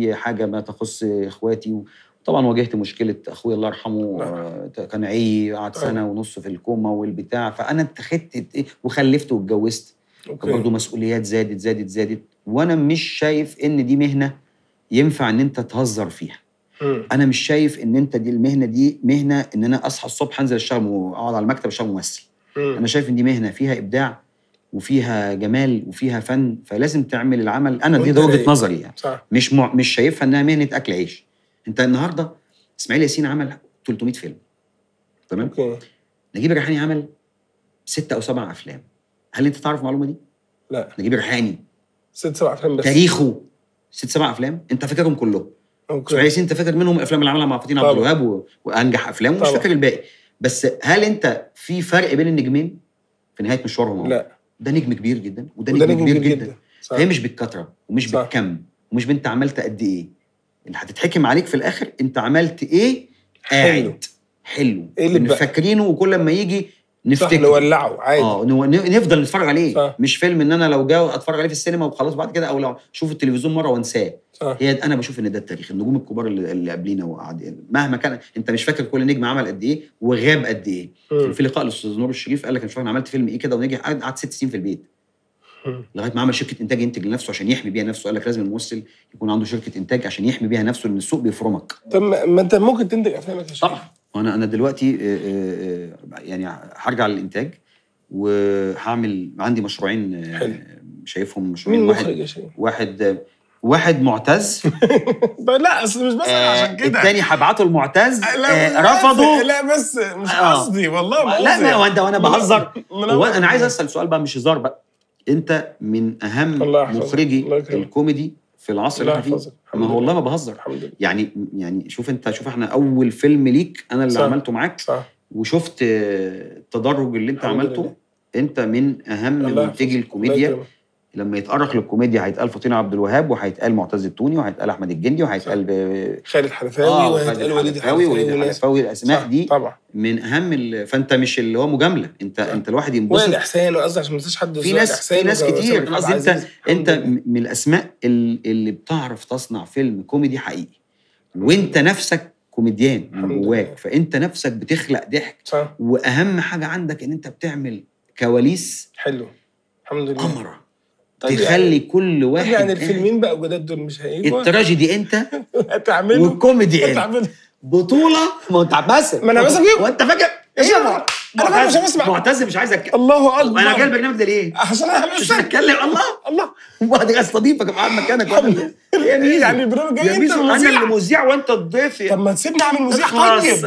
اي حاجه ما تخص اخواتي. وطبعا واجهت مشكله اخويا الله يرحمه، كان عي قعد سنه ونص في الكوما والبتاع، فانا اتخذت وخلفت واتجوزت، برضه مسؤوليات زادت، وانا مش شايف ان دي مهنه ينفع ان انت تهزر فيها. انا مش شايف ان انت دي المهنه دي مهنه ان انا اصحى الصبح انزل اشتغل واقعد على المكتب اشتغل ممثل. انا شايف ان دي مهنه فيها ابداع وفيها جمال وفيها فن، فلازم تعمل العمل. انا دي وجهه نظري يعني. صح. مش شايفها انها مهنه اكل عيش. انت النهارده اسماعيل ياسين عمل 300 فيلم، تمام؟ نجيب الريحاني عمل 6 أو 7 افلام. هل انت تعرف المعلومه دي؟ لا. نجيب الريحاني 6 7 افلام بس، تاريخه 6 7 افلام، انت فاكرهم كلهم. اسماعيل ياسين انت فاكر منهم الافلام اللي عملها مع فاطين عبد الوهاب وانجح افلام، ومش فاكر الباقي. بس هل انت في فرق بين النجمين في نهايه مشوارهم؟ لا. ده نجم كبير جدا وده نجم كبير جدا. هي مش بالكثره ومش بالكم ومش انت عملت قد ايه. اللي هتتحكم عليك في الاخر انت عملت ايه. قاعد حلو إيه اللي فاكرينه، وكل لما يجي نفتكر نولعه عادي. نفضل نتفرج عليه. صح. مش فيلم ان انا لو جاء اتفرج عليه في السينما وخلاص بعد كده، او لو اشوف التلفزيون مره وانساه. هي انا بشوف ان ده التاريخ. النجوم الكبار اللي قبلينا وقاعدين مهما كان انت مش فاكر كل نجم عمل قد ايه وغاب قد ايه. في لقاء الاستاذ نور الشريف قال لك انا مش انا عملت فيلم ايه كده ونجح، قعد 6 سنين في البيت لغايه ما عمل شركه انتاج ينتج لنفسه عشان يحمي بيها نفسه. قال لك لازم الممثل يكون عنده شركه انتاج عشان يحمي بيها نفسه، لان السوق بيفرمك. طب ما انت ممكن تنتج افلامك يا شيخ. طبعا. انا دلوقتي يعني هرجع للانتاج وهعمل عندي مشروعين شايفهم مشروعين. واحد معتز لا اصل مش بس عشان كده. الثاني هبعته المعتز رفضوا. لا بس مش قصدي والله ما قصدي. لا وانا بهزر. انا عايز اسال سؤال بقى مش هزار بقى. انت من اهم مخرجي الكوميدي في العصر اللي احنا فيه. ما هو والله ما بهزر. يعني شوف احنا اول فيلم ليك انا اللي عملته معاك. وشفت التدرج اللي انت عملته. انت من اهم منتجي الكوميديا. لما يتأرخ للكوميديا هيتقال فاطين عبد الوهاب، وهيتقال معتز التوني، وهيتقال احمد الجندي، وهيتقال خالد حلفاوي، وهيتقال وليد حلفاوي. الاسماء دي طبعا من اهم فانت مش اللي هو مجامله. انت الواحد ينبسط. وائل احسان، قصدي عشان ما انساش حد. في ناس كتير. قصدي انت من الاسماء اللي بتعرف تصنع فيلم كوميدي حقيقي، وانت نفسك كوميديان من جواك، فانت نفسك بتخلق ضحك. واهم حاجه عندك ان انت بتعمل كواليس حلو. الحمد لله. قمره. طيب تخلي يعني جل واحد يعني الفيلمين بقى جداد دول مش هيجوا. التراجيدي انت هتعمله، والكوميدي انت. بطوله. ما انت باسم. ما انا باسم فيهم. وانت فاكر ايه؟ انا مش بسمع. معتز مش عايز اتكلم. الله اكبر. انا جاي البرنامج ده ليه؟ عشان انا مش هتكلم. الله وبعد كده استضيفك ابقى قاعد مكانك. يعني البرنامج جاي انت المذيع. انا اللي مذيع وانت الضيف. طب ما تسيبني اعمل مذيع. خلاص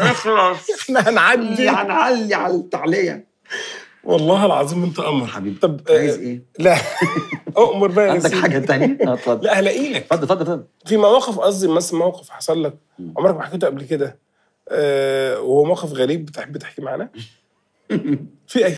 احنا هنعلي على التعليق. والله العظيم انت قمر حبيبي. طب عايز ايه؟ لا اؤمر بقى. عندك حاجه ثانيه؟ اتفضل. لا هلاقي لك. اتفضل. في مواقف، قصدي مثلا موقف حصل لك عمرك ما حكيته قبل كده وهو موقف غريب بتحب تحكي معانا؟ في